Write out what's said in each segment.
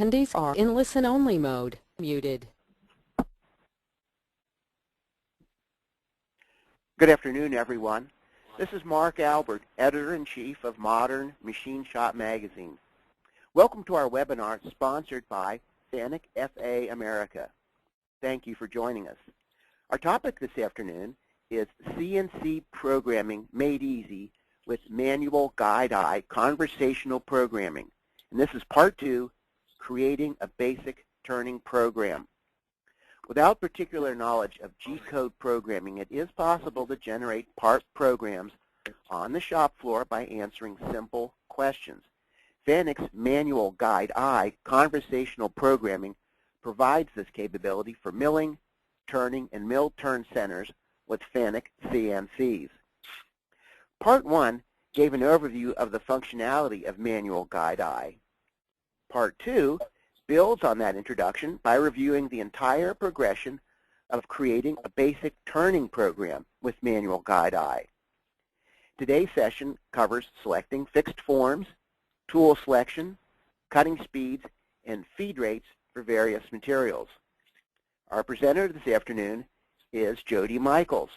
attendees are in listen-only mode. Muted. Good afternoon, everyone. This is Mark Albert, Editor-in-Chief of Modern Machine Shop Magazine. Welcome to our webinar sponsored by FANUC FA America. Thank you for joining us. Our topic this afternoon is CNC Programming Made Easy with Manual Guide Eye Conversational Programming. And this is part 2, Creating a Basic Turning Program. Without particular knowledge of G-code programming, it is possible to generate part programs on the shop floor by answering simple questions. FANUC's Manual Guide Eye Conversational Programming provides this capability for milling, turning, and mill turn centers with FANUC CNCs. Part 1 gave an overview of the functionality of Manual Guide Eye. Part 2 builds on that introduction by reviewing the entire progression of creating a basic turning program with Manual Guide Eye. Today's session covers selecting fixed forms, tool selection, cutting speeds, and feed rates for various materials. Our presenter this afternoon is Jody Michaels.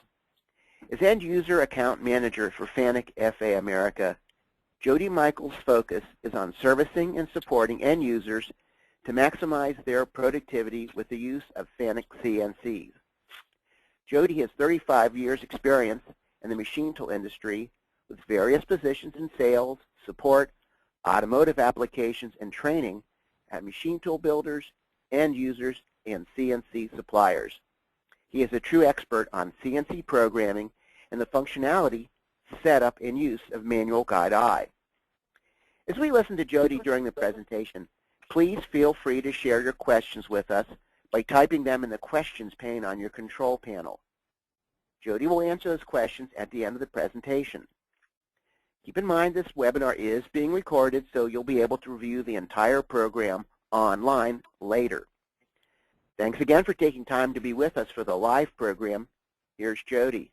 As End User Account Manager for FANUC FA America, Jody Michaels' focus is on servicing and supporting end users to maximize their productivity with the use of FANUC CNCs. Jody has 35 years' experience in the machine tool industry with various positions in sales, support, automotive applications, and training at machine tool builders, end users, and CNC suppliers. He is a true expert on CNC programming and the functionality, setup, and use of Manual Guide Eye. As we listen to Jody during the presentation, please feel free to share your questions with us by typing them in the questions pane on your control panel. Jody will answer those questions at the end of the presentation. Keep in mind this webinar is being recorded, so you'll be able to review the entire program online later. Thanks again for taking time to be with us for the live program. Here's Jody.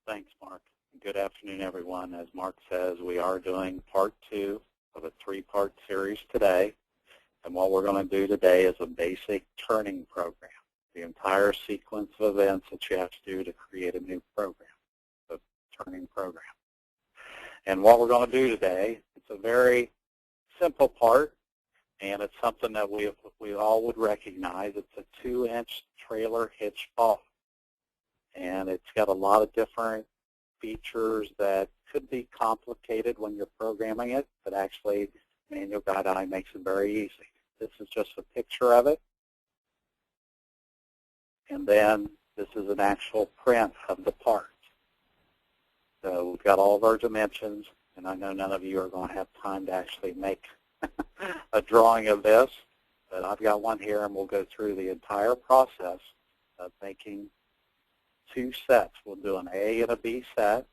Thanks, Mark. Good afternoon, everyone. As Mark says, we are doing part 2 of a 3-part series today. And what we're going to do today is a basic turning program, the entire sequence of events that you have to do to create a new program, the turning program. And what we're going to do today, it's a very simple part, and it's something that we all would recognize. It's a 2-inch trailer hitch ball. And it's got a lot of different features that could be complicated when you're programming it, but actually Manual Guide Eye makes it very easy. This is just a picture of it. And then this is an actual print of the part. So we've got all of our dimensions, and I know none of you are going to have time to actually make a drawing of this, but I've got one here, and we'll go through the entire process of making 2 sets. We'll do an A and a B set.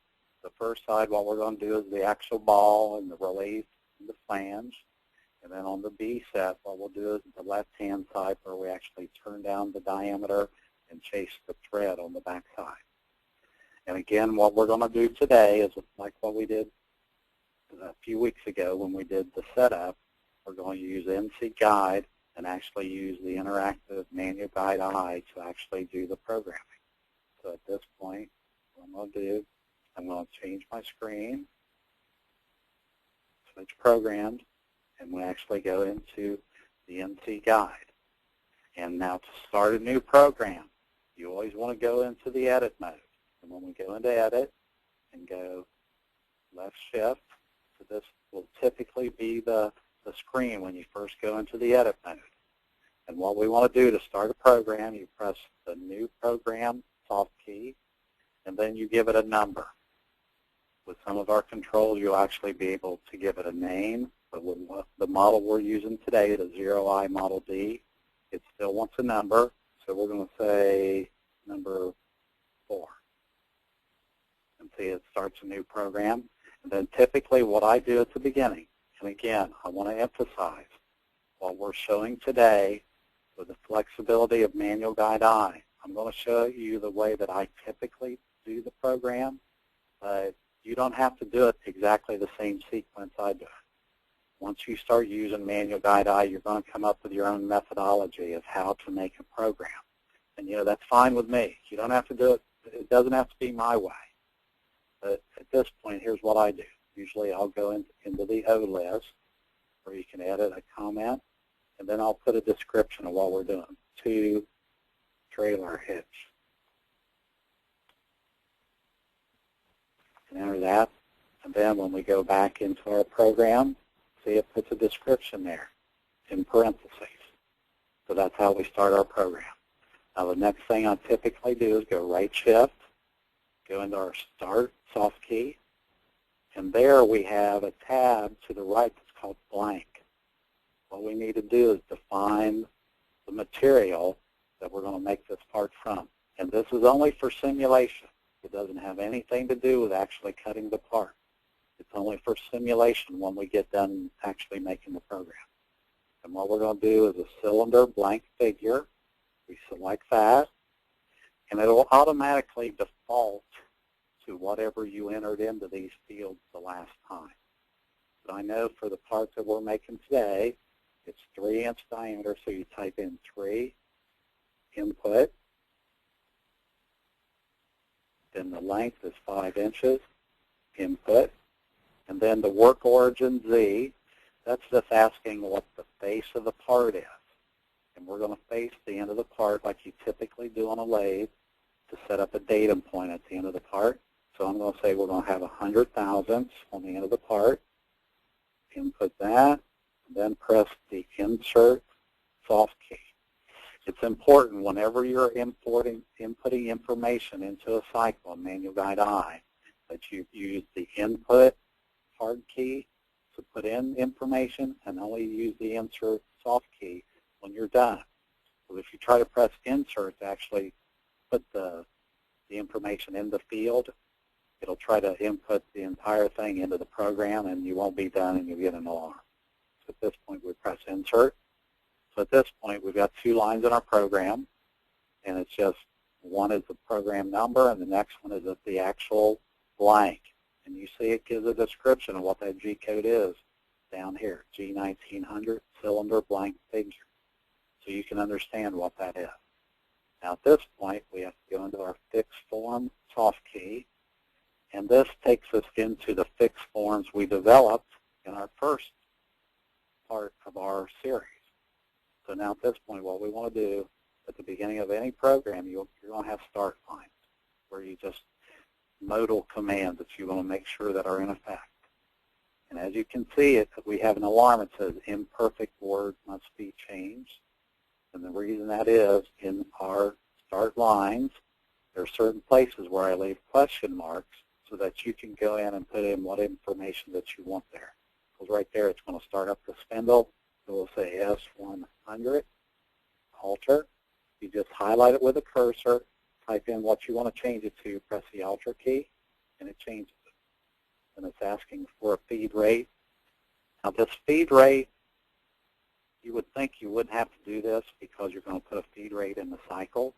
The first side, what we're going to do is the actual ball and the relief and the flange. And then on the B set, what we'll do is the left-hand side where we actually turn down the diameter and chase the thread on the back side. And again, what we're going to do today is like what we did a few weeks ago when we did the setup. We're going to use NC Guide and actually use the interactive Manual Guide Eye to actually do the programming. So at this point, what I'm going to do, I'm going to change my screen, switch programs, and we actually go into the NC Guide. And now to start a new program, you always want to go into the edit mode. And when we go into edit and go left shift, so this will typically be the screen when you first go into the edit mode. And what we want to do to start a program, you press the new program soft key, and then you give it a number. With some of our controls, you'll actually be able to give it a name, but with the model we're using today, the 0i Model D, it still wants a number, so we're going to say number 4. And see, it starts a new program. And then typically what I do at the beginning, and again, I want to emphasize, what we're showing today with the flexibility of Manual Guide Eye, I'm going to show you the way that I typically do the program, but you don't have to do it exactly the same sequence I do. once you start using Manual Guide I, you're going to come up with your own methodology of how to make a program. And, that's fine with me. You don't have to do it. It doesn't have to be my way. But at this point, here's what I do. Usually I'll go into the O list where you can edit a comment, and then I'll put a description of what we're doing. 2 trailer hitch. And enter that. And then when we go back into our program, see it puts a description there in parentheses. So that's how we start our program. Now the next thing I typically do is go right shift, go into our start soft key, and there we have a tab to the right that's called blank. What we need to do is define the material that we're going to make this part from. And this is only for simulation. It doesn't have anything to do with actually cutting the part. It's only for simulation when we get done actually making the program. And what we're going to do is a cylinder blank figure. We select that, and it will automatically default to whatever you entered into these fields the last time. But I know for the part that we're making today, it's 3-inch diameter, so you type in 3, input, then the length is 5 inches, input, and then the work origin Z, that's just asking what the face of the part is. And we're going to face the end of the part like you typically do on a lathe to set up a datum point at the end of the part. So I'm going to say we're going to have 100 thousandths on the end of the part. Input that, and then press the Insert Soft key. It's important whenever you're inputting information into a cycle in Manual Guide I that you use the Input hard key to put in information and only use the Insert Soft key when you're done. So if you try to press Insert to actually put the information in the field, it'll try to input the entire thing into the program, and you won't be done, and you'll get an alarm. So at this point, we press Insert. So at this point, we've got 2 lines in our program, and it's just one is the program number, and the next one is the actual blank. And you see it gives a description of what that G code is down here, G1900 cylinder blank figure. So you can understand what that is. Now at this point, we have to go into our fixed form soft key, and this takes us into the fixed forms we developed in our first part of our series. So now at this point, what we want to do at the beginning of any program, you're going to have start lines where you just modal commands that you want to make sure that are in effect. And as you can see, we have an alarm that says imperfect word must be changed. And the reason that is, in our start lines, there are certain places where I leave question marks so that you can go in and put in what information that you want there. Because right there, it's going to start up the spindle. It will say S100, alter. You just highlight it with a cursor, type in what you want to change it to, press the alter key, and it changes it. And it's asking for a feed rate. Now this feed rate, you would think you wouldn't have to do this because you're going to put a feed rate in the cycle.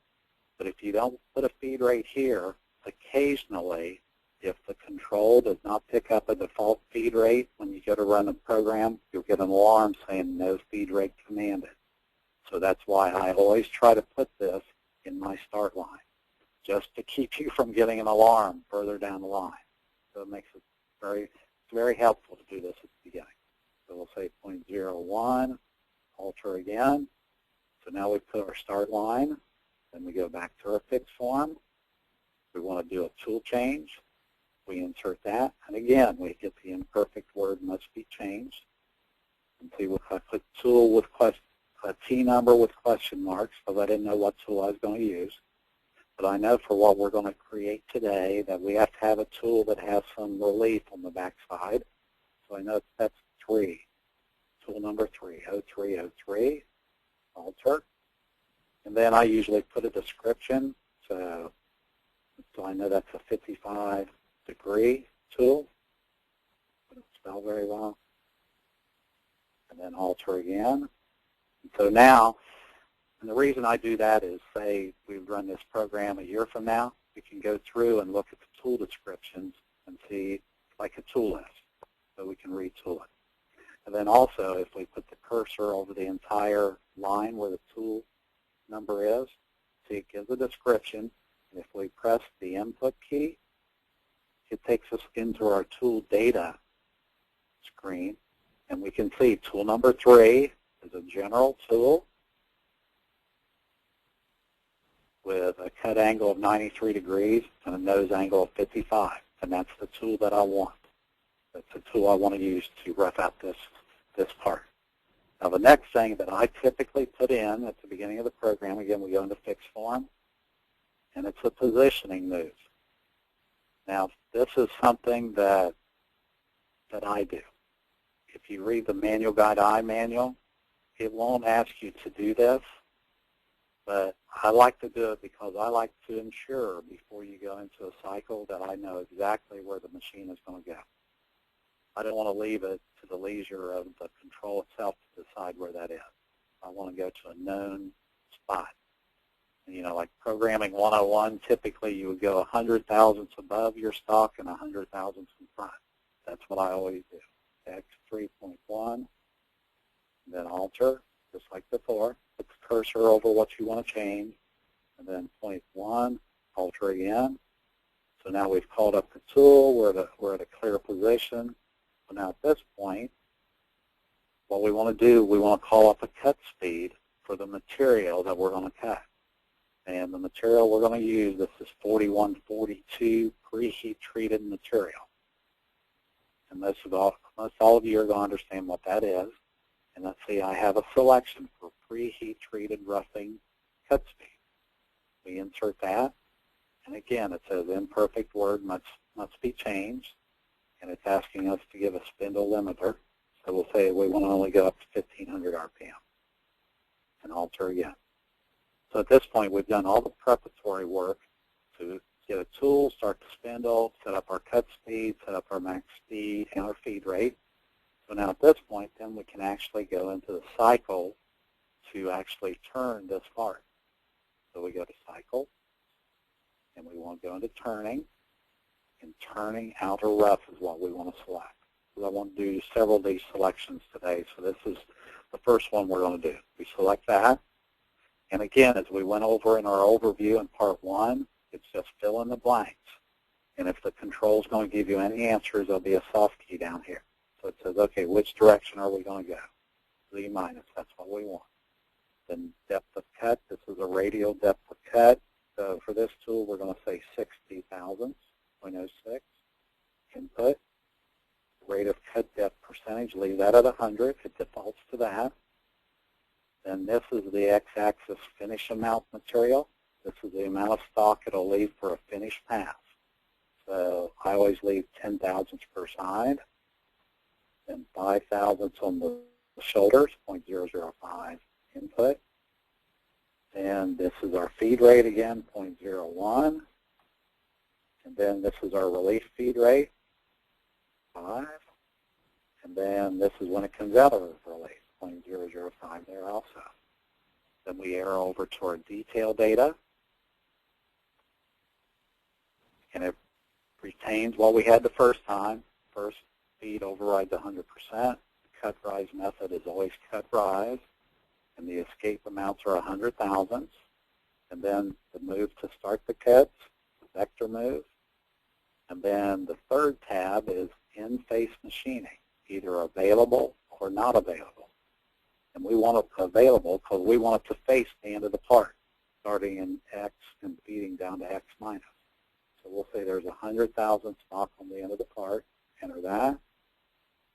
But if you don't put a feed rate here, occasionally, if the control does not pick up a default feed rate when you go to run the program, you'll get an alarm saying no feed rate commanded. So that's why I always try to put this in my start line, just to keep you from getting an alarm further down the line. So it makes it very helpful to do this at the beginning. So we'll say 0.01, alter again. So now we put our start line, then we go back to our fixed form. We want to do a tool change. We insert that, and again, we get the imperfect word must be changed. And see, if I put tool with a T number with question marks, because I didn't know what tool I was going to use. But I know for what we're going to create today that we have to have a tool that has some relief on the back side. So I know that's 3. Tool number 3, 0303, alter. And then I usually put a description. So I know that's a 55-degree tool. I don't spell very well. And then alter again. And so now, and the reason I do that is, say we run this program a year from now, we can go through and look at the tool descriptions and see like a tool list, so we can retool it. And then also, if we put the cursor over the entire line where the tool number is, see it gives a description. And if we press the input key, it takes us into our tool data screen. And we can see tool number 3 is a general tool with a cut angle of 93 degrees and a nose angle of 55. And that's the tool that I want. That's the tool I want to use to rough out this part. Now the next thing that I typically put in at the beginning of the program, again we go into fix form, and it's a positioning move. Now this is something that I do. If you read the Manual Guide I manual, it won't ask you to do this, but I like to do it because I like to ensure before you go into a cycle that I know exactly where the machine is going to go. I don't want to leave it to the leisure of the control itself to decide where that is. I want to go to a known spot. And, you know, like programming 101, typically you would go 100 thousandths above your stock and 100 thousandths in front. That's what I always do. X 3.1, then alter, just like before. Put the cursor over what you want to change, and then 0.1, alter again. So now we've called up the tool. We're at a clear position. So now at this point, what we want to do, we want to call up a cut speed for the material that we're going to cut. And the material we're going to use, this is 4142 preheat treated material. And most all of you are going to understand what that is. And let's see, I have a selection for preheat treated roughing cut speed. We insert that. And again, it says imperfect word must be changed. And it's asking us to give a spindle limiter. So we'll say we want to only go up to 1500 RPM. And alter again. So at this point, we've done all the preparatory work to get a tool, start the spindle, set up our cut speed, set up our max speed, and our feed rate. So now at this point, then we can actually go into the cycle to actually turn this part. So we go to cycle, and we want to go into turning. And turning outer rough is what we want to select. So I want to do several of these selections today. So this is the first one we're going to do. We select that. And again, as we went over in our overview in part 1, it's just fill in the blanks. And if the control is going to give you any answers, there'll be a soft key down here. So it says, okay, which direction are we going to go? Z minus, that's what we want. Then depth of cut, this is a radial depth of cut. So for this tool, we're going to say 60 thousandths, 0.06. Input, rate of cut depth percentage, leave that at 100. It defaults to that. Then this is the x-axis finish amount material. This is the amount of stock it'll leave for a finish pass. So I always leave 10 thousandths per side. Then 5 thousandths on the shoulders, 0.005 input. And this is our feed rate again, 0.01. And then this is our relief feed rate, 5. And then this is when it comes out of relief, 0.005 there also. Then we arrow over to our detail data. And it retains what we had the first time. First feed overrides 100%. The cut rise method is always cut rise. And the escape amounts are 100 thousandths. And then the move to start the cuts, the vector move. And then the third tab is in-face machining, either available or not available. And we want it available because we want it to face the end of the part, starting in X and feeding down to X minus. So we'll say there's 100 thousandths stock on the end of the part, enter that.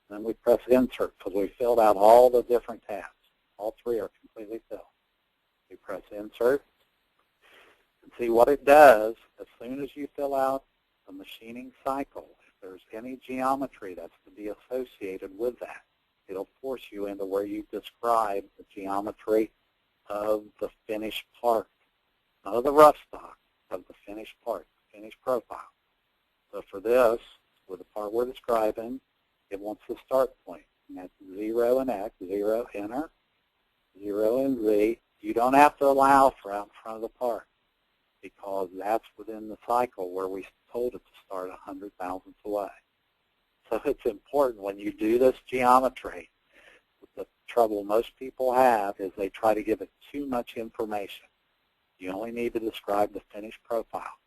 Then we press insert because we filled out all the different tabs. All 3 are completely filled. We press insert and see what it does. As soon as you fill out the machining cycle, if there's any geometry that's to be associated with that, it'll force you into where you describe the geometry of the finished part, not of the rough stock, of the finished part, the finished profile. So for this, with the part we're describing, it wants the start point. And that's 0 and X, 0, enter, 0 and Z. You don't have to allow for out in front of the part because that's within the cycle where we told it to start 100 thousandths away. So it's important when you do this geometry trouble most people have is they try to give it too much information. You only need to describe the finished profile.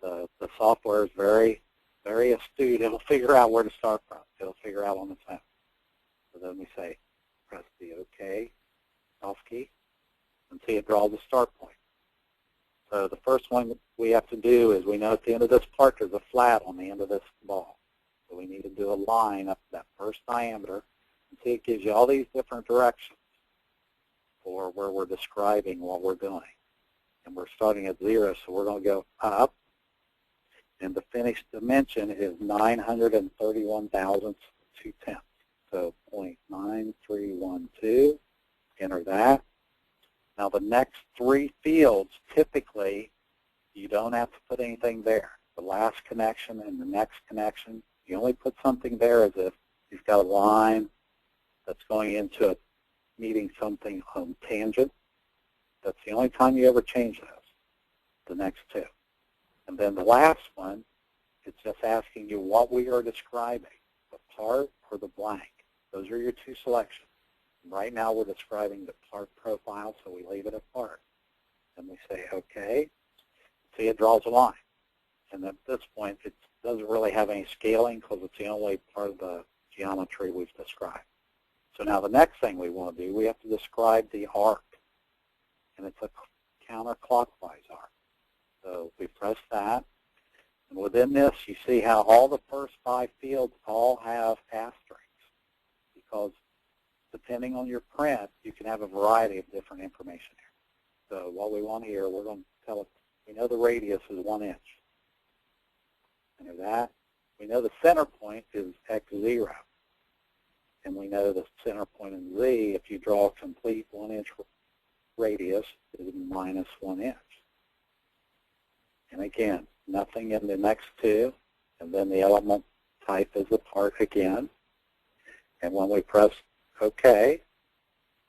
The software is very, very astute. It'll figure out where to start from. It'll figure out on its own. So then we say, press the OK off key, and see it draws the start point. So the first one we have to do is we know at the end of this part there's a flat on the end of this ball. So we need to do a line up that first diameter. And see, it gives you all these different directions for where we're describing what we're doing. And we're starting at 0, so we're going to go up. And the finished dimension is 931,000 2/10. So 0.9312. Enter that. Now the next 3 fields, typically, you don't have to put anything there. The last connection and the next connection, you only put something there as if you've got a line that's going into it, meeting something on tangent. That's the only time you ever change those, the next 2. And then the last one, it's just asking you what we are describing, the part or the blank. Those are your 2 selections. Right now we're describing the part profile, so we leave it at part. And we say OK. See, it draws a line. And at this point, it doesn't really have any scaling because it's the only part of the geometry we've described. So now the next thing we want to do, we have to describe the arc. And it's a counterclockwise arc. So we press that. And within this, you see how all the first 5 fields all have asterisks. Because depending on your print, you can have a variety of different information here. So what we want here, we're going to tell it, we know the radius is 1 inch. Enter that. We know the center point is x0. And we know the center point in Z, if you draw a complete 1 inch radius, is minus 1 inch. And again, nothing in the next 2. And then the element type is the part again. And when we press OK,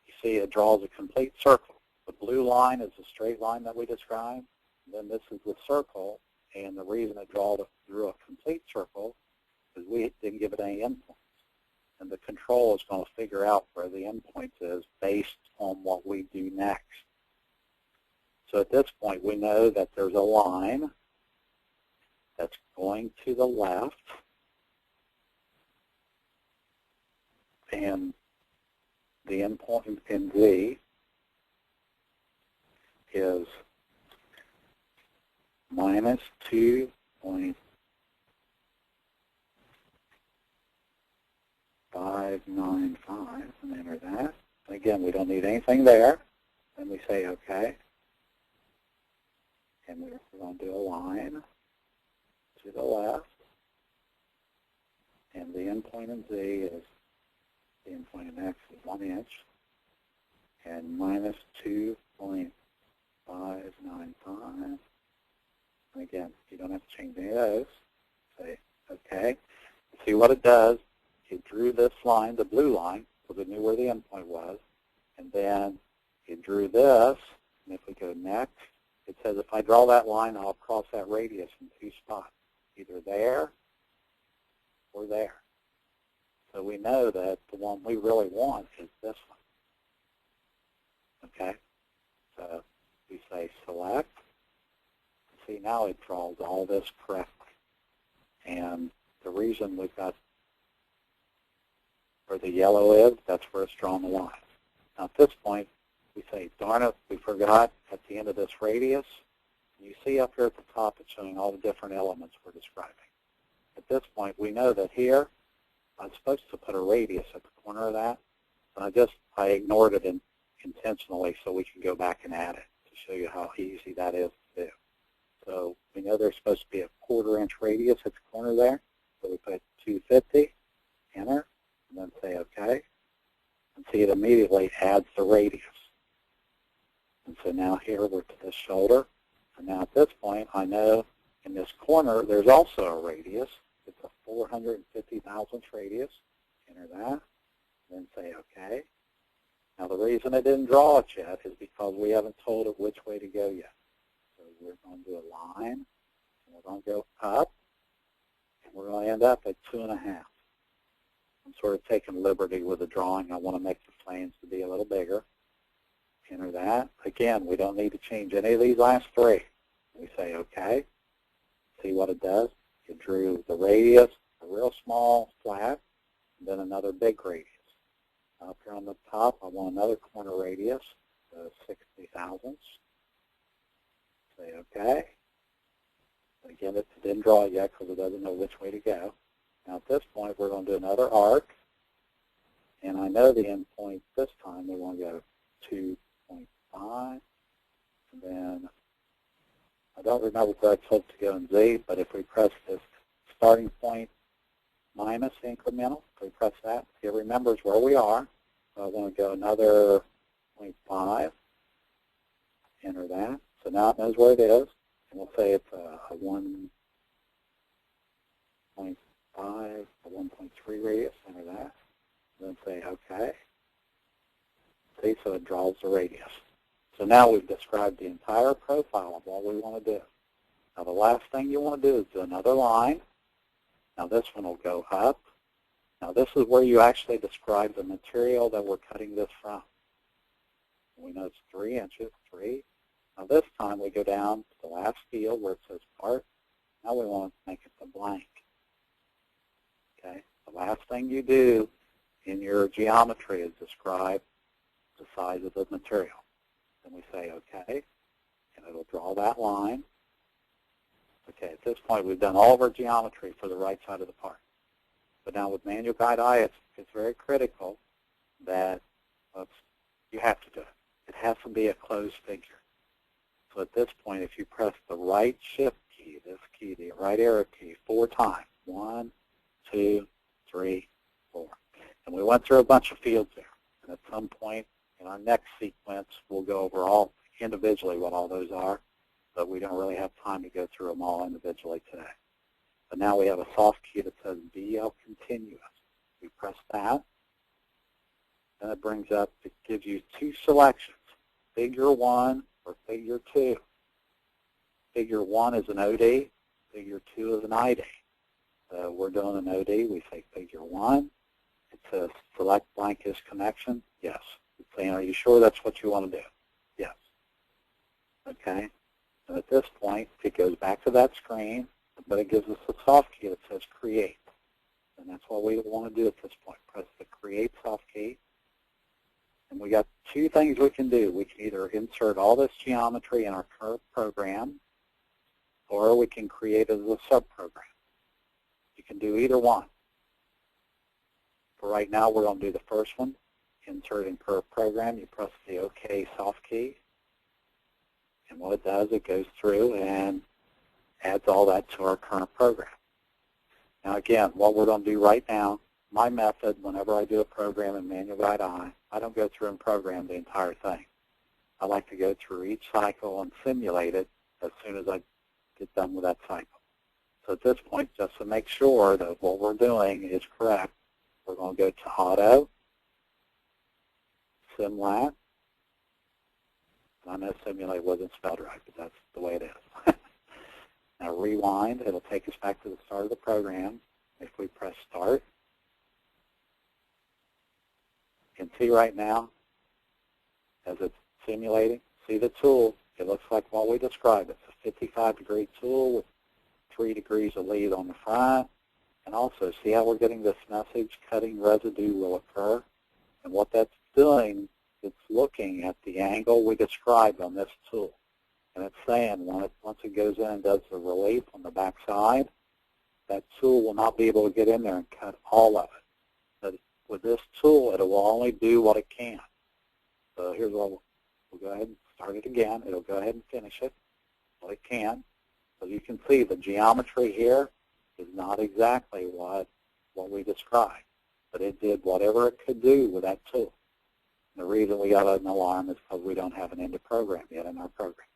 you see it draws a complete circle. The blue line is the straight line that we described. And then this is the circle. And the reason it drew a complete circle is we didn't give it any endpoints. And the control is going to figure out where the endpoint is based on what we do next. So at this point, we know that there's a line that's going to the left. And the endpoint in Z is minus 2.595, and enter that. And again, we don't need anything there. Then we say OK. And we're going to do a line to the left. And the endpoint in Z is, the endpoint in X is 1 inch. And minus 2.595. And again, you don't have to change any of those. Say OK. See what it does. It drew this line, the blue line, because it knew where the endpoint was. And then it drew this. And if we go next, it says if I draw that line, I'll cross that radius in 2 spots, either there or there. So we know that the one we really want is this one. Okay? So we say select. See, now it draws all this correctly. And the reason we've got where the yellow is, that's where it's drawn the line. Now at this point, we say, darn it, we forgot at the end of this radius. You see up here at the top, it's showing all the different elements we're describing. At this point, we know that here, I'm supposed to put a radius at the corner of that, but I ignored it intentionally so we can go back and add it to show you how easy that is to do. So we know there's supposed to be a 1/4 inch radius at the corner there, so we put 250, enter, and then say OK. And see, it immediately adds the radius. And so now here we're to this shoulder. And now at this point, I know in this corner there's also a radius. It's a 450 thousandths radius. Enter that. Then say OK. Now the reason I didn't draw it yet is because we haven't told it which way to go yet. So we're going to do a line. And we're going to go up. And we're going to end up at 2.5. I'm sort of taking liberty with the drawing. I want to make the planes to be a little bigger. Enter that. Again, we don't need to change any of these last three. We say OK. See what it does? It drew the radius, a real small flat, and then another big radius. Up here on the top, I want another corner radius, 60 thousandths. Say OK. Again, it didn't draw it yet because it doesn't know which way to go. Now at this point, we're going to do another arc. And I know the end point this time, we want to go 2.5. And then I don't remember where I told to go in Z, but if we press this starting point minus incremental, if we press that, it remembers where we are. So I want to go another 0.5. Enter that. So now it knows where it is. And we'll say it's a 1.5, a 1.3 radius. Enter that. And then say OK. See, so it draws the radius. So now we've described the entire profile of what we want to do. Now the last thing you want to do is do another line. Now this one will go up. Now this is where you actually describe the material that we're cutting this from. We know it's 3 inches, 3. Now this time we go down to the last field where it says part. Now we want to make it the blank. Okay. The last thing you do in your geometry is describe the size of the material. Then we say OK, and it'll draw that line. Okay, at this point we've done all of our geometry for the right side of the part. But now with manual guide I, it's very critical that you have to do it. It has to be a closed figure. So at this point, if you press the right shift key, this key, the right arrow key, 4 times, 1, 2, 3, 4. And we went through a bunch of fields there. And at some point in our next sequence, we'll go over all individually what all those are, but we don't really have time to go through them all individually today. But now we have a soft key that says BL continuous. We press that, and it brings up, it gives you 2 selections, figure 1 or figure 2. Figure 1 is an OD, figure 2 is an ID. So we're doing an OD, we say figure 1. It says select blankest connection, yes. It's saying, are you sure that's what you want to do? Yes. Okay. And at this point, it goes back to that screen, but it gives us a soft key that says create. And that's what we want to do at this point. Press the create soft key. And we got 2 things we can do. We can either insert all this geometry in our current program, or we can create it as a subprogram. You can do either one. For right now, we're going to do the first one. Insert in per program. You press the OK soft key. And what it does, it goes through and adds all that to our current program. Now again, what we're going to do right now, my method, whenever I do a program in Manual Guide I don't go through and program the entire thing. I like to go through each cycle and simulate it as soon as I get done with that cycle. So at this point, just to make sure that what we're doing is correct, we're going to go to Auto, SimLat. I know simulate wasn't spelled right, but that's the way it is. Now rewind, it'll take us back to the start of the program. If we press start, you can see right now, as it's simulating, see the tool, it looks like what we described. It's a 55-degree tool with 3 degrees of lead on the front. And also, see how we're getting this message, cutting residue will occur? And what that's doing, it's looking at the angle we described on this tool. And it's saying once it goes in and does the relief on the back side, that tool will not be able to get in there and cut all of it. But with this tool, it will only do what it can. So here's what we'll go ahead and start it again. It'll go ahead and finish it, what it can. So you can see the geometry here is not exactly what we described, but it did whatever it could do with that tool. And the reason we got an alarm is because we don't have an end of program yet in our program.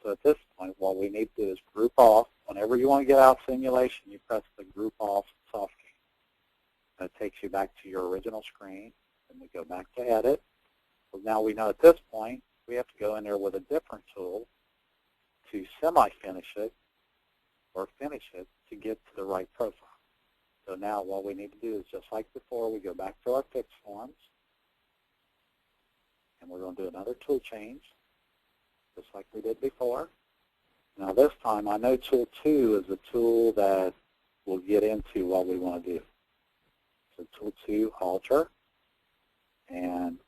So at this point, what we need to do is group off. Whenever you want to get out simulation, you press the group off soft key. That takes you back to your original screen, and we go back to edit. So now we know at this point, we have to go in there with a different tool to semi-finish it or finish it to get to the right profile. So now what we need to do is just like before, we go back to our fix forms, and we're going to do another tool change, just like we did before. Now this time, I know tool 2 is a tool that will get into what we want to do. So tool 2, alter, and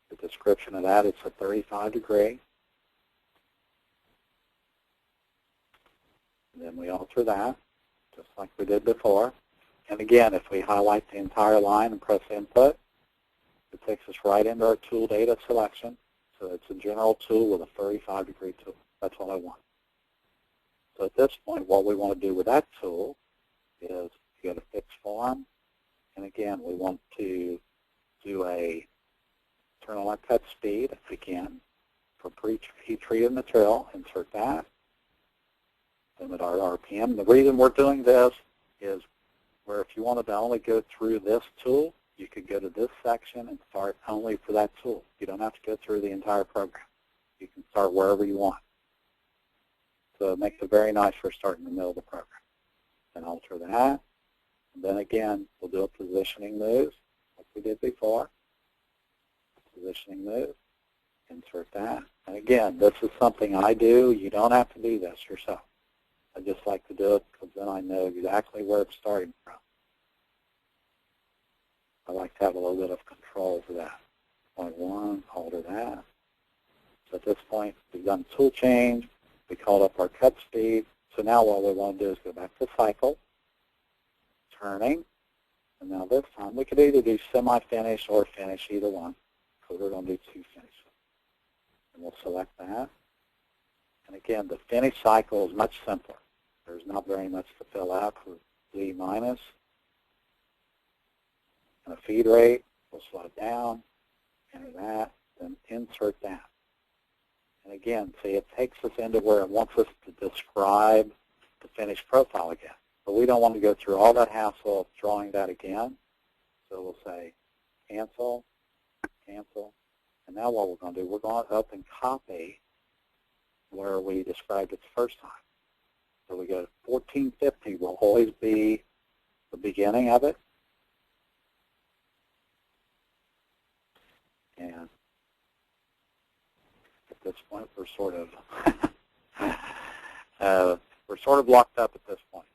the description of that is a 35 degree. And then we alter that, just like we did before. And again, if we highlight the entire line and press input, it takes us right into our tool data selection. So it's a general tool with a 35 degree tool. That's what I want. So at this point, what we want to do with that tool is go to fix form. And again, we want to do a turn on our cut speed again for pre-heat treated material. Insert that. Limit our RPM. The reason we're doing this is where if you wanted to only go through this tool, you could go to this section and start only for that tool. You don't have to go through the entire program. You can start wherever you want. So it makes it very nice for starting in the middle of the program. Then alter that. And then again, we'll do a positioning move like we did before. Positioning move. Insert that. And again, this is something I do. You don't have to do this yourself. I just like to do it because then I know exactly where it's starting from. I like to have a little bit of control for that. Point 1, alter that. So at this point, we've done tool change. We called up our cut speed. So now what we want to do is go back to cycle, turning. And now this time, we could either do semi-finish or finish, either one. So we're going to do 2 finishes. And we'll select that. And again, the finish cycle is much simpler. There's not very much to fill out for Z minus. And a feed rate, we'll slow it down, enter that, then insert that. And again, see, it takes us into where it wants us to describe the finished profile again. But we don't want to go through all that hassle of drawing that again. So we'll say cancel, cancel. And now what we're going to do, we're going to up and copy where we described it the first time. So we go to 1450 will always be the beginning of it. And at this point, we're sort of locked up at this point.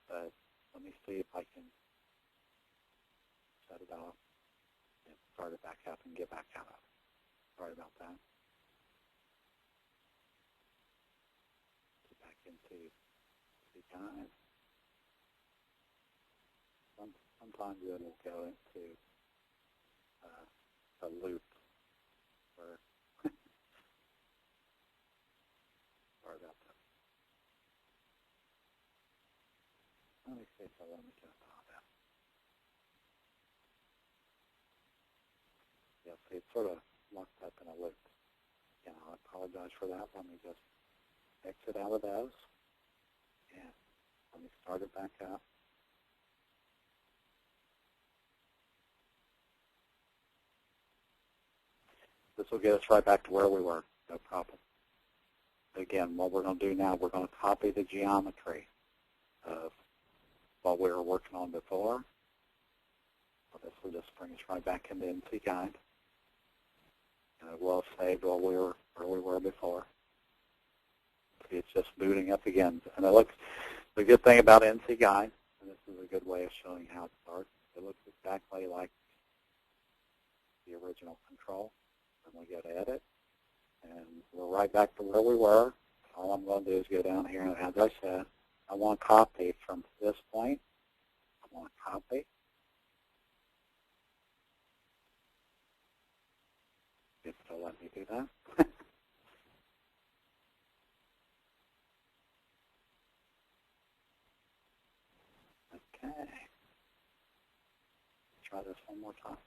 But let me see if I can set it off and start it back up and get back out of it. Sorry about that. Get back into the time. Sometimes it will go into a loop where sorry about that. Let me see if I let me get out of that. Yeah, see, it's sort of locked up in a loop. Yeah, I apologize for that. Let me just exit out of those and let me start it back up. This will get us right back to where we were, no problem. Again, what we're going to do now, we're going to copy the geometry of what we were working on before. So this will just bring us right back into NC Guide. And it will have saved where we were before. See, it's just booting up again. And it looks, the good thing about NC Guide, and this is a good way of showing how it starts, it looks exactly like the original control. And we go to edit, and we're right back to where we were. All I'm going to do is go down here, and as I said, I want to copy from this point. I want to copy. If it'll let me do that. Okay. Let's try this one more time.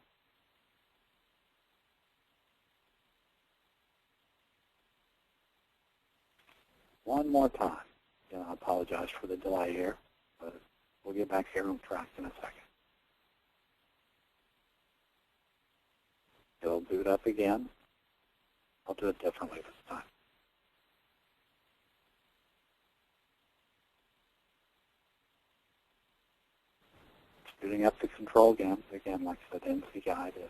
One more time. And I apologize for the delay here, but we'll get back here on track in a second. It'll boot up again. I'll do it differently this time. Shooting up the control again, like I said, NC guide is.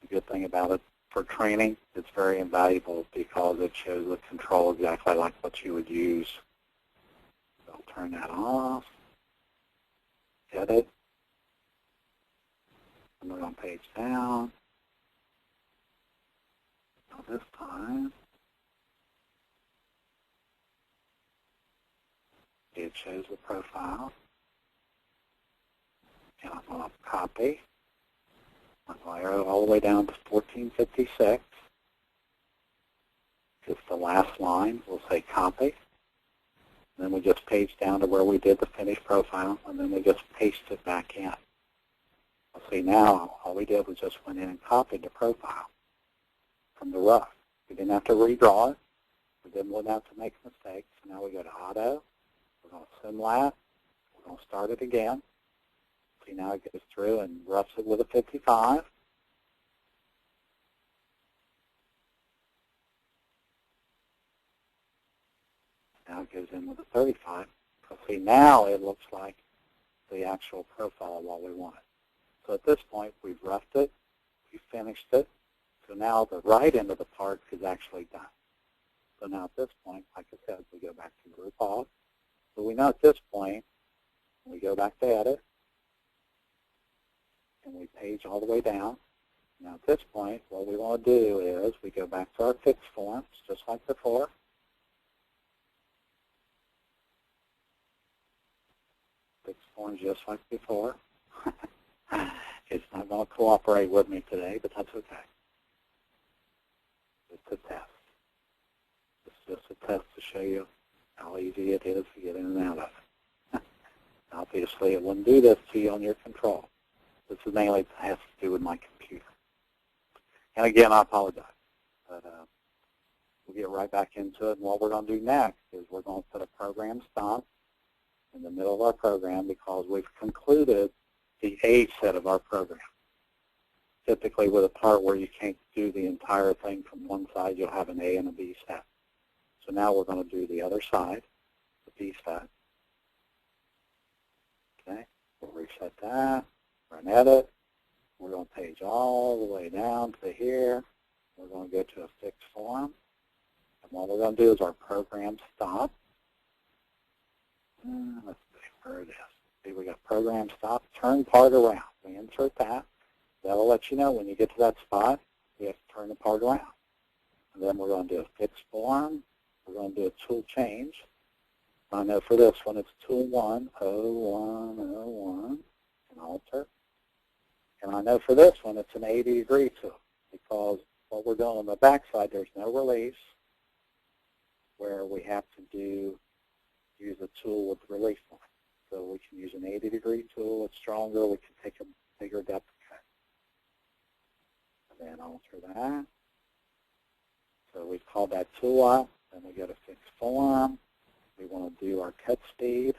The good thing about it for training, it's very invaluable because it shows the control exactly like what you would use. So I'll turn that off. Edit. And we're on page down. Now this time, it shows the profile. And I'm going to copy. I'm going to arrow all the way down to 1456. Just the last line. We'll say copy. And then we just page down to where we did the finished profile, and then we just paste it back in. Well, see, now all we did was just went in and copied the profile from the rough. We didn't have to redraw it. We didn't have to make mistakes. So now we go to Auto. We're going to SimLab. We're going to start it again. See, now it goes through and roughs it with a 55. Now it goes in with a 35. So see, now it looks like the actual profile of what we wanted. So at this point, we've roughed it, we've finished it. So now the right end of the part is actually done. So now at this point, like I said, we go back to Group Off. So we know at this point, we go back to Edit, and we page all the way down. Now at this point, what we want to do is we go back to our fixed forms, just like before. Fixed forms just like before. It's not going to cooperate with me today, but that's okay. It's a test. It's just a test to show you how easy it is to get in and out of it. Obviously, it wouldn't do this to you on your control. This is mainly has to do with my computer. And again, I apologize. But we'll get right back into it. And what we're going to do next is we're going to put a program stop in the middle of our program because we've concluded the A set of our program. Typically with a part where you can't do the entire thing from one side, you'll have an A and a B set. So now we're going to do the other side, the B set. Okay, we'll reset that, run edit. We're going to page all the way down to here. We're going to go to a fixed form. And what we're going to do is our program stop. Let's see where it is. See, we got program stop, turn part around. We insert that. That'll let you know when you get to that spot, we have to turn the part around. And then we're going to do a fixed form. We're going to do a tool change. I know for this one, it's tool 1, 0101, and alter. And I know for this one, it's an 80-degree tool because what we're doing on the back side, there's no release where we have to use a tool with release line. So we can use an 80-degree tool. It's stronger. We can take a bigger depth cut. And then alter that. So we call that tool up. Then we go to fixed form. We want to do our cut speed,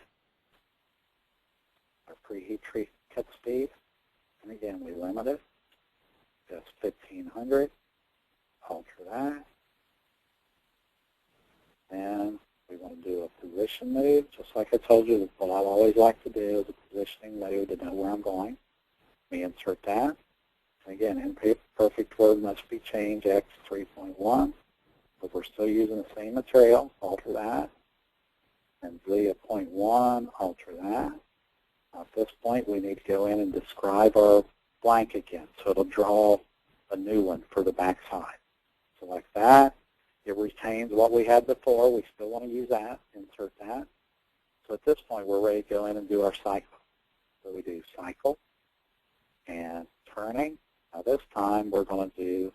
our preheat tree cut speed. And again, we limit it. That's 1500. Alter that. And we want to do a position move, just like I told you. What I always like to do is a positioning move to know where I'm going. We insert that. And again, imperfect word must be changed, X 3.1. But we're still using the same material. Alter that. And Z at 0.1, alter that. Now at this point, we need to go in and describe our blank again. So it'll draw a new one for the back side. So like that. It retains what we had before. We still want to use that. Insert that. So at this point, we're ready to go in and do our cycle. So we do cycle and turning. Now this time, we're going to do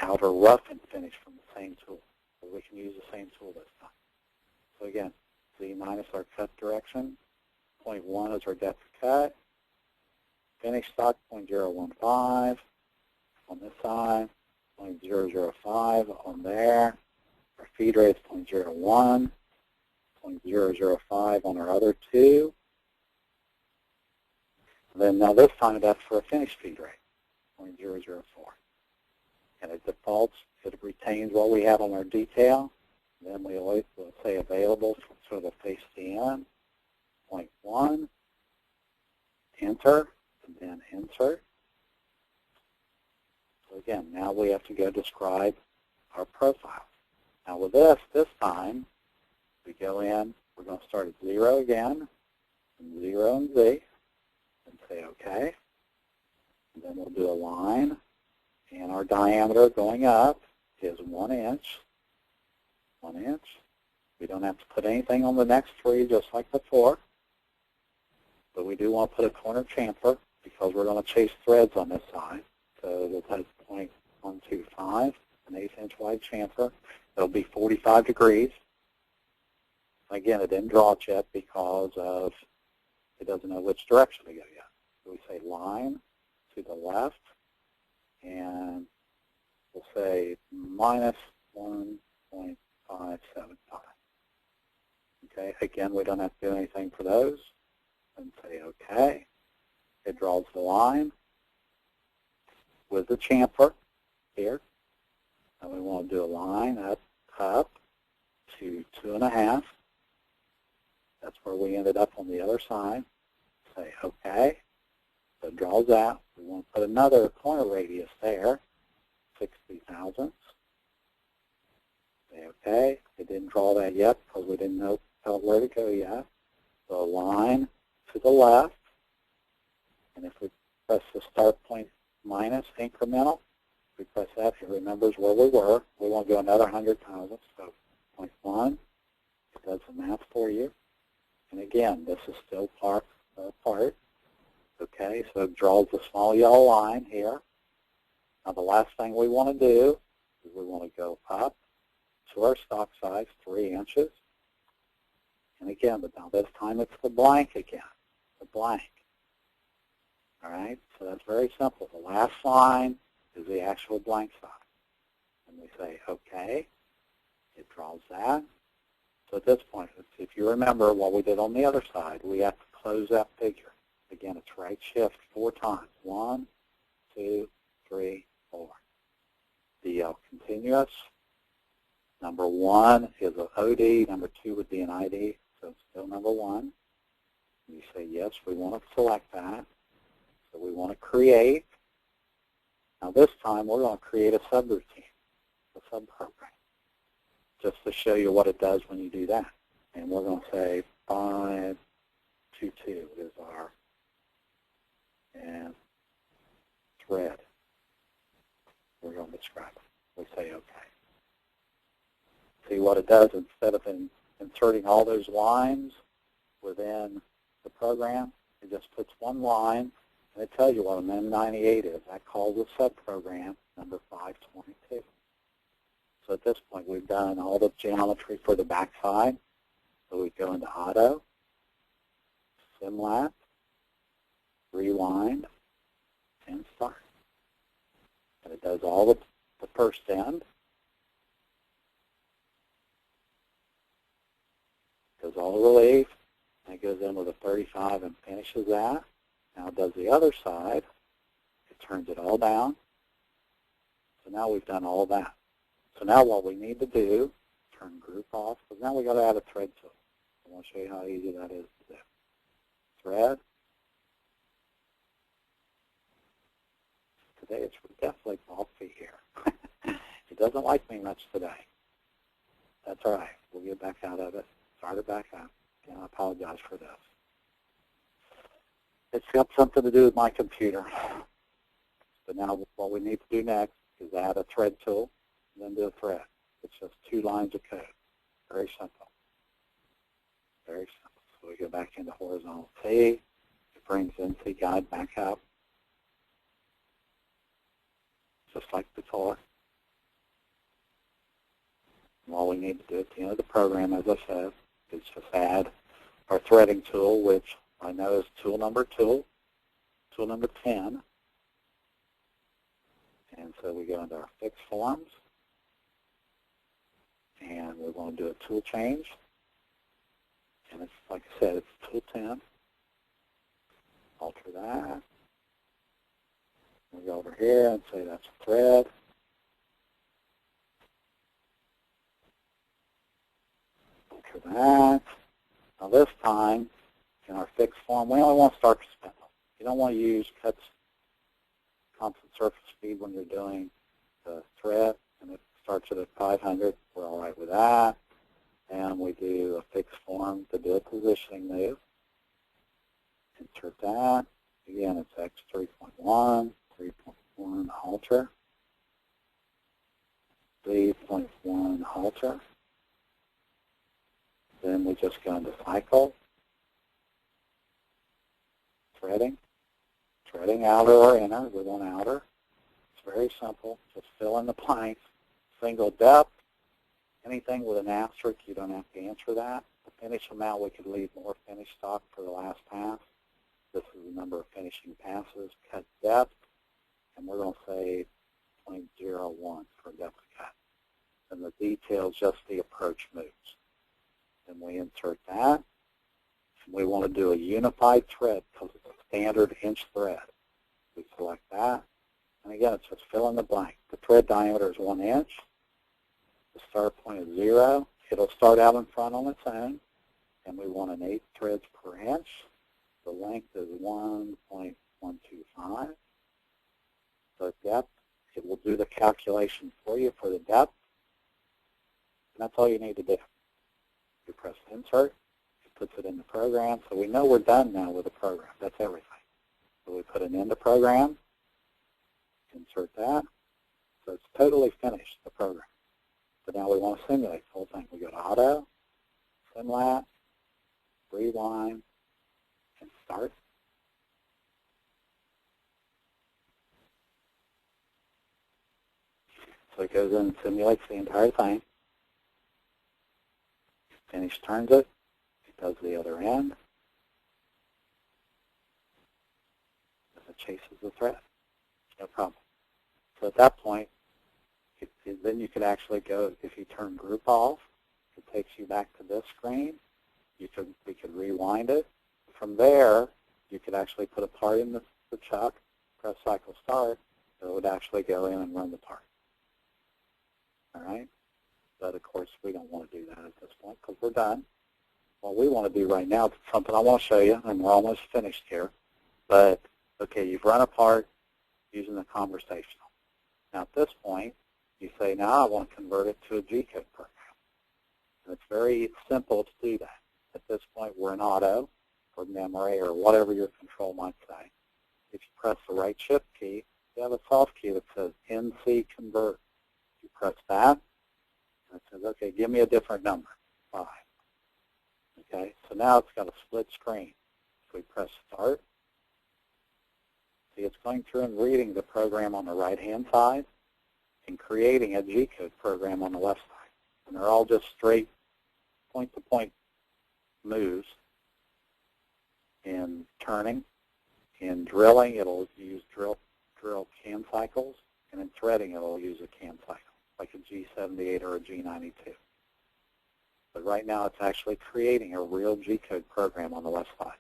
outer rough and finish from the same tool. So we can use the same tool this time. So again, Z minus our cut direction. 0.1 is our depth cut. Finish stock 0.015 on this side. 0.005 on there. Our feed rate is 0.01, 0.005 on our other two. And then now this time that's for a finished feed rate, 0.004. And it defaults, it retains what we have on our detail. Then we always will say available for the face the end, 0.1, enter, and then insert. So again, now we have to go describe our profile. Now with this time, we go in, we're going to start at 0 again, and 0 and Z, and say OK. And then we'll do a line, and our diameter going up is 1 inch. 1 inch. We don't have to put anything on the next 3 just like before. But we do want to put a corner chamfer because we're going to chase threads on this side. So we'll put 0.125, an 1/8 inch wide chamfer. It'll be 45 degrees. Again, it didn't draw it yet because of it doesn't know which direction to go yet. So we say line to the left, and we'll say minus 1.575. Okay, again, we don't have to do anything for those. And say OK. It draws the line with the chamfer here. And we want to do a line up to 2.5. That's where we ended up on the other side. Say OK. So it draws that. We want to put another corner radius there, 60 thousandths. Say OK. It didn't draw that yet because we didn't know where to go yet. So a line to the left. And if we press the start point minus incremental, we press that, it remembers where we were. We want to go another 100 thousandths, so 0.1. It does the math for you. And again, this is still part. Okay, so it draws the small yellow line here. Now the last thing we want to do is we want to go up to our stock size, 3 inches. And again, but now this time it's the blank again, the blank. All right, so that's very simple. The last line is the actual blank side. And we say, OK. It draws that. So at this point, if you remember what we did on the other side, we have to close that figure. Again, it's right shift 4 times. 1, 2, 3, 4. DL continuous. Number 1 is an OD. Number 2 would be an ID. So it's still number 1. You say, yes, we want to select that. So we want to create. Now this time we're going to create a subroutine, a subprogram, just to show you what it does when you do that. And we're going to say 522 is our and thread. We're going to describe it. We say OK. See what it does instead of inserting all those lines within the program, it just puts one line. And it tells you what an M98 is. That calls a subprogram number 522. So at this point, we've done all the geometry for the backside. So we go into Auto, SimLab, Rewind, and Start. And it does all the first end. Does all the relief. And it goes in with a 35 and finishes that. Now it does the other side. It turns it all down. So now we've done all that. So now what we need to do, turn group off, because now we've got to add a thread tool. I want to show you how easy that is to do. Thread. Today it's definitely bumpy here. It doesn't like me much today. That's all right. We'll get back out of it. Start it back up. And I apologize for this. It's got something to do with my computer. But now what we need to do next is add a thread tool and then do a thread. It's just 2 lines of code. Very simple. Very simple. So we go back into horizontal T. It brings NC Guide back up. Just like before. And all we need to do at the end of the program, as I said, is just add our threading tool, which I know is tool number 10. And so we go into our fixed forms. And we're going to do a tool change. And it's, like I said, it's tool 10. Alter that. We go over here and say that's a thread. enter that. Now this time, in our fixed form, we only want to start to spindle. You don't want to use cuts constant surface speed when you're doing the thread, and it starts at 500. We're all right with that. And we do a fixed form to do a positioning move. Insert that. Again, it's X 3.1, 3.1 halter, 3.1 halter. Then we just go into cycle, threading outer or inner. We want outer. It's very simple. Just fill in the blanks. Single depth. Anything with an asterisk, you don't have to answer that. The finish amount, we could leave more finish stock for the last pass. This is the number of finishing passes. Cut depth, and we're going to say 0.01 for depth cut. And the details, just the approach moves. Then we insert that. We want to do a unified thread because it's a standard inch thread. We select that. And again, it's just fill in the blank. The thread diameter is 1 inch. The start point is 0. It'll start out in front on its own. And we want an 8 threads per inch. The length is 1.125. The depth, it will do the calculation for you for the depth. And that's all you need to do. You press insert. It puts it in the program. So we know we're done now with the program. That's everything. So we put an end to program. Insert that. So it's totally finished, the program. But now we want to simulate the whole thing. We go to Auto, Simlat, Rewind, and Start. So it goes in and simulates the entire thing. Finish turns it. It does the other end. And it chases the thread. No problem. So at that point, then you could actually go, if you turn group off, it takes you back to this screen. We could rewind it. From there, you could actually put a part in the chuck, press cycle start, and it would actually go in and run the part. All right? But of course, we don't want to do that at this point because we're done. What we want to do right now is something I want to show you, and we're almost finished here. But, okay, you've run a part using the conversational. Now at this point, you say, now I want to convert it to a G-code program. And it's very simple to do that. At this point, we're in auto or memory or whatever your control might say. If you press the right shift key, you have a soft key that says NC convert. You press that, and it says, okay, give me a different number, 5. Okay, so now it's got a split screen. If we press start, see it's going through and reading the program on the right-hand side and creating a G-code program on the left side. And they're all just straight point-to-point moves. In turning, in drilling, it'll use drill cam cycles, and in threading, it'll use a cam cycle, like a G78 or a G92. But right now, it's actually creating a real G-code program on the left side,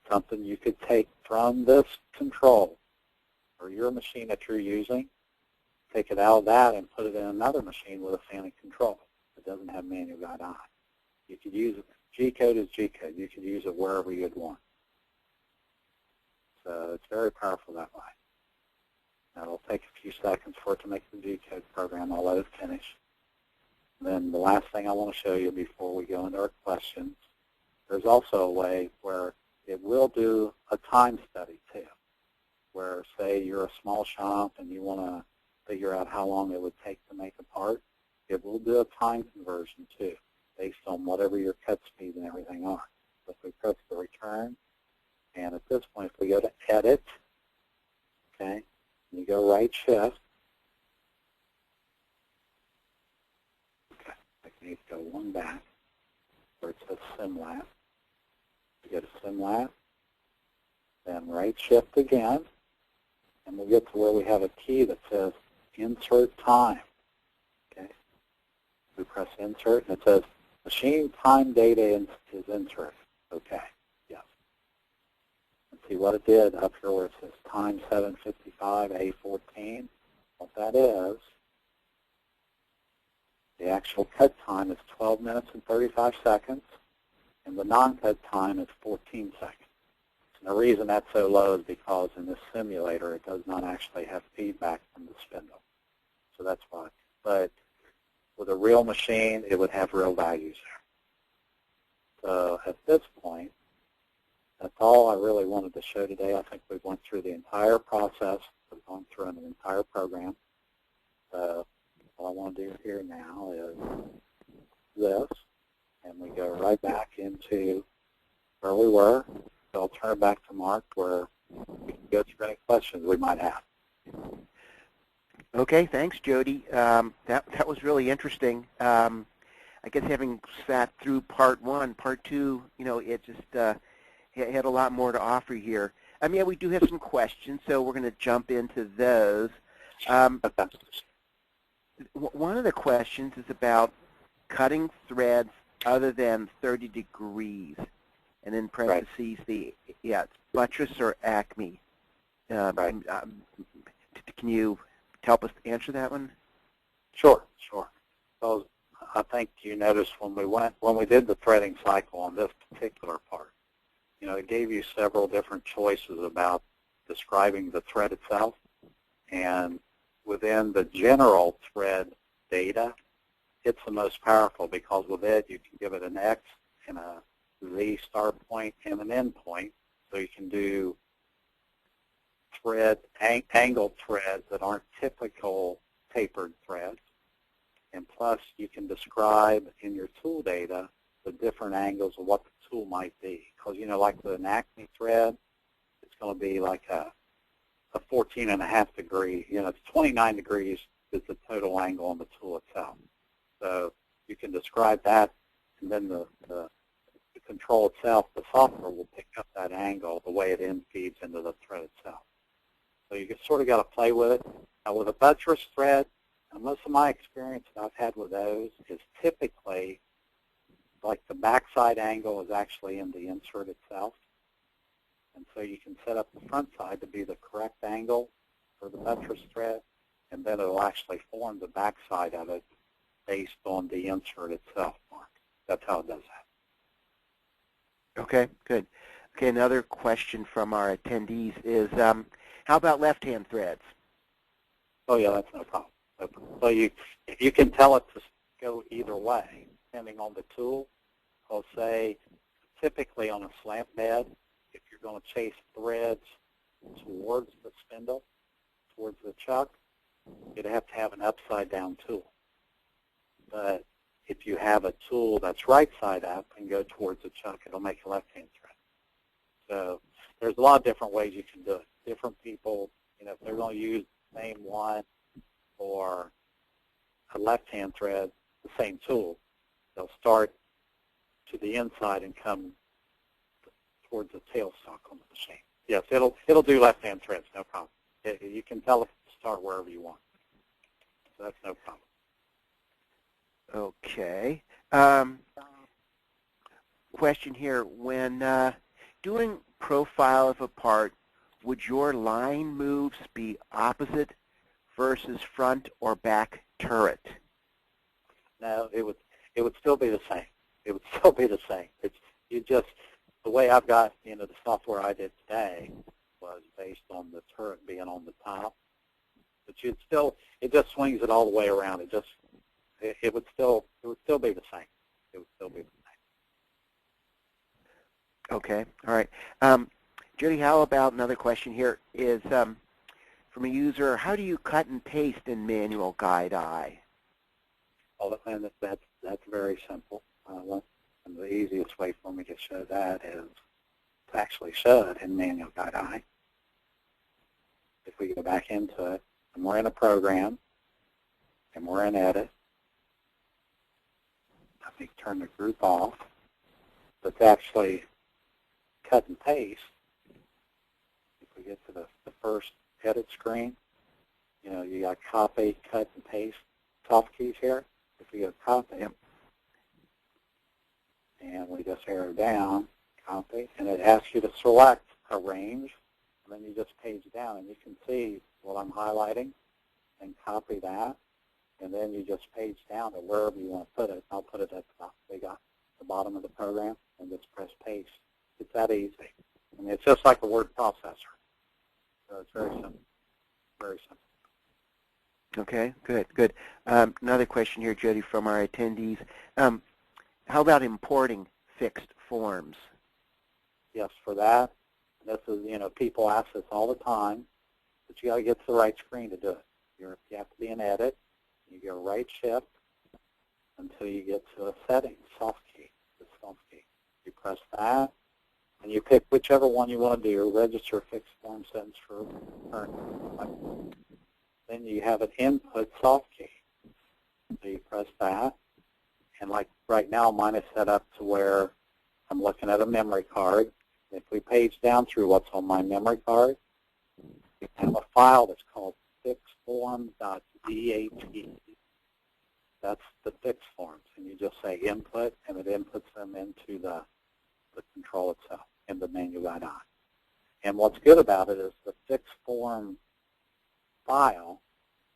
something you could take from this control or your machine that you're using, take it out of that and put it in another machine with a FANUC control that doesn't have manual guide on. You could use it. G-code is G-code. You could use it wherever you'd want. So it's very powerful that way. Now it'll take a few seconds for it to make the G-code program. I'll let it finish. And then the last thing I want to show you before we go into our questions, there's also a way where it will do a time study too, where say you're a small shop and you want to figure out how long it would take to make a part. It will do a time conversion too, based on whatever your cut speed and everything are. So if we press the return, and at this point, if we go to edit, okay, and you go right shift, okay, I need to go one back where it says Simlat. You go to Simlat, then right shift again, and we'll get to where we have a key that says insert time. Okay, we press insert, and it says machine time data is inserted. Okay, yes. And see what it did up here where it says time 7:55 A14. What that is The actual cut time is 12 minutes and 35 seconds, and the non-cut time is 14 seconds. And the reason that's so low is because in this simulator it does not actually have feedback from the spindle. So that's why. But with a real machine, it would have real values there. So at this point, that's all I really wanted to show today. I think we went through the entire process. We've gone through an entire program. So all I want to do here now is this, and we go right back into where we were. So I'll turn it back to Mark where we can go through any questions we might have. Okay, thanks, Jody. That was really interesting. I guess having sat through part one, part two, it just had a lot more to offer here. Yeah, we do have some questions, so we're going to jump into those. One of the questions is about cutting threads other than 30 degrees, and in parentheses, it's buttress or acme. Can you help us answer that one? Sure. So I think you noticed when we did the threading cycle on this particular part, it gave you several different choices about describing the thread itself. And within the general thread data, it's the most powerful because with it you can give it an X and a Z start point and an end point. So you can do angled threads that aren't typical tapered threads. And plus you can describe in your tool data the different angles of what the tool might be. Because, like with an acme thread, it's going to be like a 14.5 degree, it's 29 degrees is the total angle on the tool itself. So you can describe that, and then the control itself, the software will pick up that angle the way it feeds into the thread itself. So you just sort of got to play with it. Now with a buttress thread, most of my experience that I've had with those is typically like the backside angle is actually in the insert itself. And so you can set up the front side to be the correct angle for the buttress thread, and then it will actually form the backside of it based on the insert itself, Mark. That's how it does that. Okay, good. Okay, another question from our attendees is, how about left-hand threads? Oh, yeah, that's no problem. So you can tell it to go either way, depending on the tool. I'll say typically on a slant bed, if you're going to chase threads towards the spindle, towards the chuck, you'd have to have an upside-down tool. But if you have a tool that's right side up and go towards the chuck, it'll make a left-hand thread. So there's a lot of different ways you can do it. Different people, if they're going to use the same one or a left-hand thread, the same tool, they'll start to the inside and come towards the tailstock on the machine. Yes, it'll do left-hand threads, no problem. You can tell it to start wherever you want. So that's no problem. Okay. Question here. When doing profile of a part, would your line moves be opposite versus front or back turret? No, it would still be the same. It would still be the same. The way I've got, the software I did today was based on the turret being on the top. But it just swings it all the way around. It would still be the same. It would still be the same. Okay, all right. Judy, how about another question here is from a user, how do you cut and paste in manual guide eye? Well, that's very simple. And the easiest way for me to show that is to actually show it in manual guide eye. If we go back into it, and we're in a program, and we're in edit, let me turn the group off. Let's actually cut and paste. If we get to the first edit screen, you got copy, cut, and paste top keys here. If we go copy, and we just arrow down, copy, and it asks you to select a range, and then you just page down, and you can see what I'm highlighting, and copy that, and then you just page down to wherever you want to put it. I'll put it at the bottom of the program and just press paste. It's that easy. I mean, it's just like a word processor. So it's very simple. Very simple. Okay, good, good. Another question here, Jody, from our attendees. How about importing fixed forms? Yes, for that. This is, people ask this all the time, but you got to get to the right screen to do it. You have to be in Edit. You go right shift until you get to a setting, soft key, the soft key. You press that, and you pick whichever one you want to do, register fixed form sentence for current. Then you have an input soft key. So you press that, and like right now, mine is set up to where I'm looking at a memory card. If we page down through what's on my memory card, we have a file that's called fixform.dat. That's the fixed forms, and you just say input, and it inputs them into the control itself, in the menu.i. And what's good about it is the fixed form file,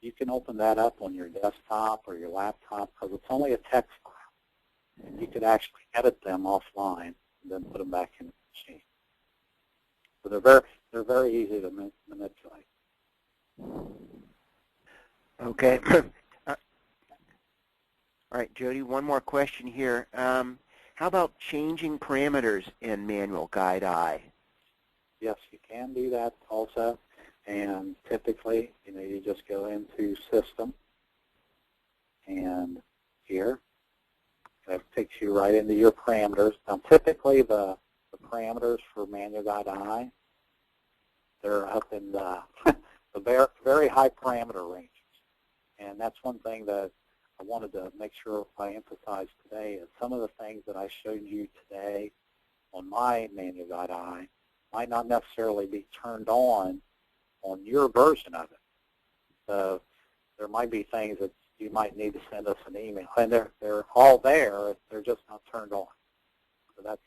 you can open that up on your desktop or your laptop because it's only a text file. And you could actually edit them offline and then put them back in the machine. So they're very easy to manipulate. Okay. All right, Jody, one more question here. How about changing parameters in Manual Guide I? Yes, you can do that also. And typically, you just go into System, and here, that takes you right into your parameters. Now, typically, the parameters for Manual Guide I, they're up in the very high parameter ranges. And that's one thing that I wanted to make sure I emphasize today is some of the things that I showed you today on my Manual Guide I might not necessarily be turned on your version of it. So there might be things that you might need to send us an email. And they're all there, they're just not turned on. So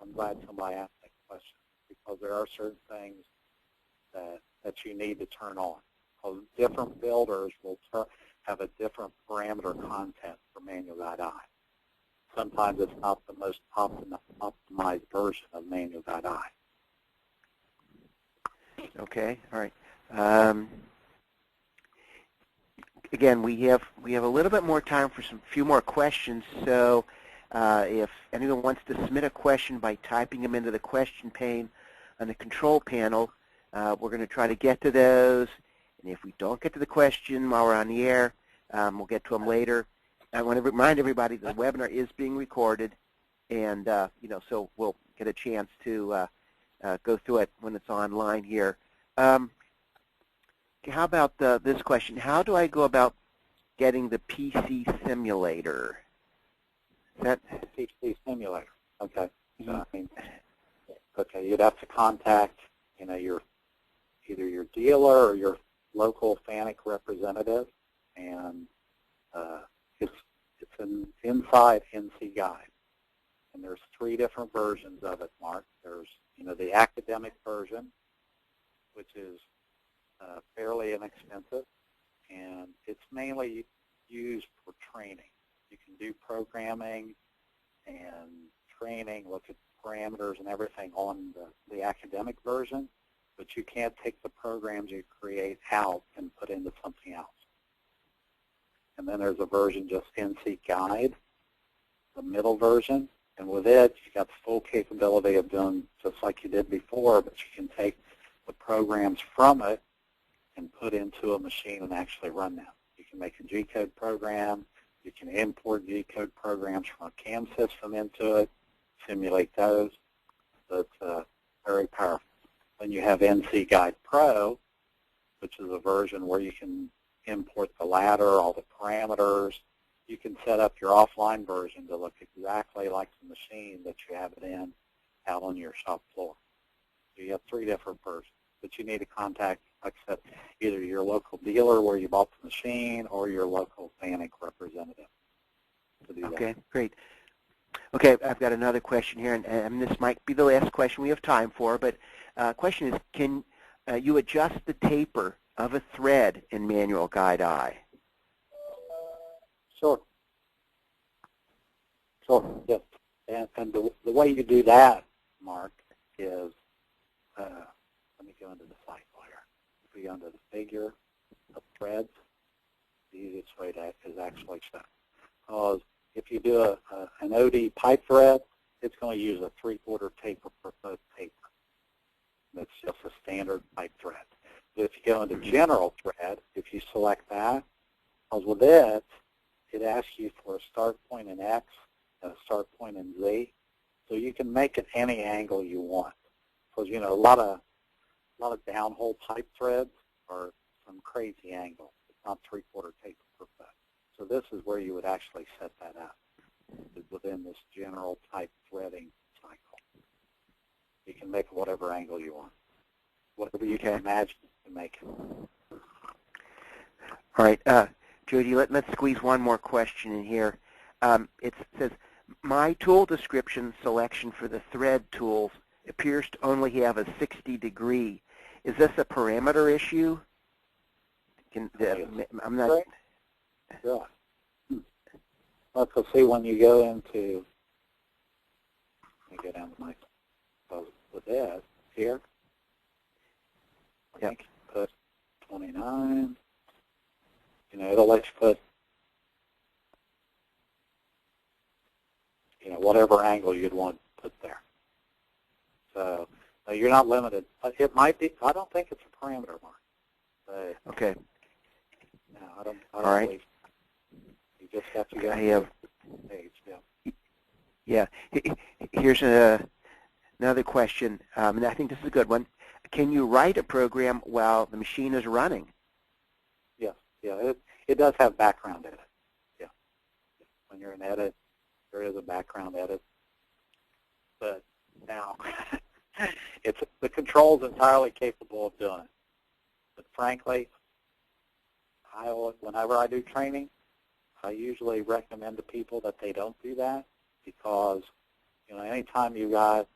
I'm glad somebody asked that question, because there are certain things that you need to turn on. Because different builders will have a different parameter content for Manual Guide I. Sometimes it's not the most optimized version of Manual Guide I. Okay, all right. Again, we have a little bit more time for few more questions. So if anyone wants to submit a question by typing them into the question pane on the control panel, we're going to try to get to those. And if we don't get to the question while we're on the air, we'll get to them later. I want to remind everybody the webinar is being recorded, and so we'll get a chance to go through it when it's online here. How about this question? How do I go about getting the PC simulator? Is that PC simulator? Okay. So, okay, you'd have to contact either your dealer or your local FANUC representative, and it's inside NC Guide. And there's 3 different versions of it, Mark. There's the academic version, which is fairly inexpensive, and it's mainly used for training. You can do programming and training, look at parameters and everything on the academic version, but you can't take the programs you create out and put into something else. And then there's a version just NC Guide, the middle version, and with it, you got the full capability of doing just like you did before, but you can take the programs from it and put into a machine and actually run them. You can make a G-code program. You can import G-code programs from a CAM system into it, simulate those. So it's very powerful. Then you have NC Guide Pro, which is a version where you can import the ladder, all the parameters. You can set up your offline version to look exactly like the machine that you have it in out on your shop floor. So you have 3 different versions, but you need to contact, like I said, either your local dealer where you bought the machine or your local FANUC representative to do that. Okay, great. Okay, I've got another question here, and this might be the last question we have time for, but question is, can you adjust the taper of a thread in Manual Guide I? Sure. Sure. Yes. And the way you do that, Mark, is let me go into the cycle here. If we go into the figure of threads, the easiest way to is actually so. Because if you do an OD pipe thread, it's going to use a 3/4 taper per foot taper. That's just a standard pipe thread. But if you go into general thread, if you select that, because with it, it asks you for a start point in X and a start point in Z. So you can make it any angle you want. Because, you know, a lot of downhole pipe threads are some crazy angle. It's not 3/4 taper per foot. So this is where you would actually set that up, within this general type threading cycle. You can make whatever angle you want. Whatever you can imagine, you can make it. All right, Jody, let's squeeze one more question in here. It says, my tool description selection for the thread tools appears to only have a 60-degree. Is this a parameter issue? I'm not. Right. Yeah. Let's see when you go into. Let me go down to my. With this here. I think put 29. You know, it'll let you put, you know, whatever angle you'd want to put there. So you're not limited. It might be. I don't think it's a parameter, Mark. Okay. No, I don't All right. believe. You just have to go to the page. Yeah. Here's another question, and I think this is a good one. Can you write a program while the machine is running? Yes. Yeah. It does have background edit. Yeah. When you're in edit, there is a background edit. But now, the control's entirely capable of doing it. But frankly, whenever I do training, I usually recommend to people that they don't do that, because, you know, anytime you got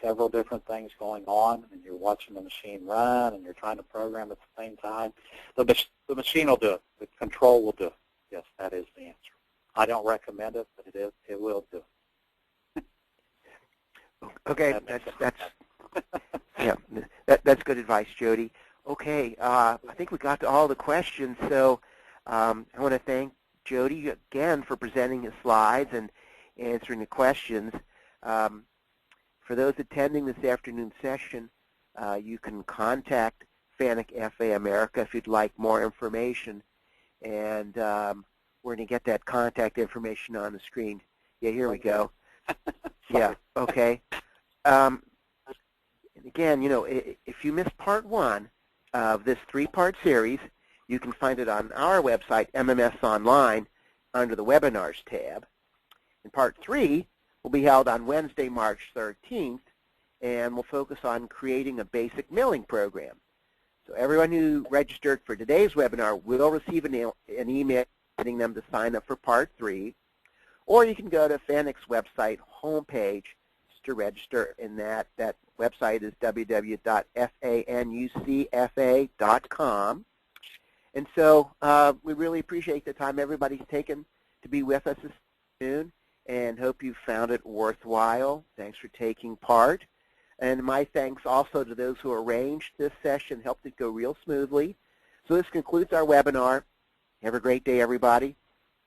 several different things going on and you're watching the machine run and you're trying to program at the same time, the machine will do it. The control will do it. Yes, that is the answer. I don't recommend it, but it will do it. Okay, that's good advice, Jody. Okay, I think we got to all the questions, so I want to thank Jody again for presenting his slides and answering the questions. For those attending this afternoon session, you can contact FANUC FA America if you'd like more information, and we're going to get that contact information on the screen. Yeah, here we go. Yeah, okay. And again, you know, if you missed part 1 of this 3-part series, you can find it on our website, MMS Online, under the Webinars tab. And part 3 will be held on Wednesday, March 13th, and we'll focus on creating a basic milling program. So everyone who registered for today's webinar will receive an email getting them to sign up for part 3, or you can go to FANUC's website homepage to register, and that website is www.fanucfa.com. And so we really appreciate the time everybody's taken to be with us this afternoon, and hope you found it worthwhile. Thanks for taking part. And my thanks also to those who arranged this session, helped it go real smoothly. So this concludes our webinar. Have a great day, everybody.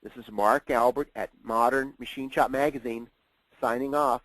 This is Mark Albert at Modern Machine Shop Magazine, signing off.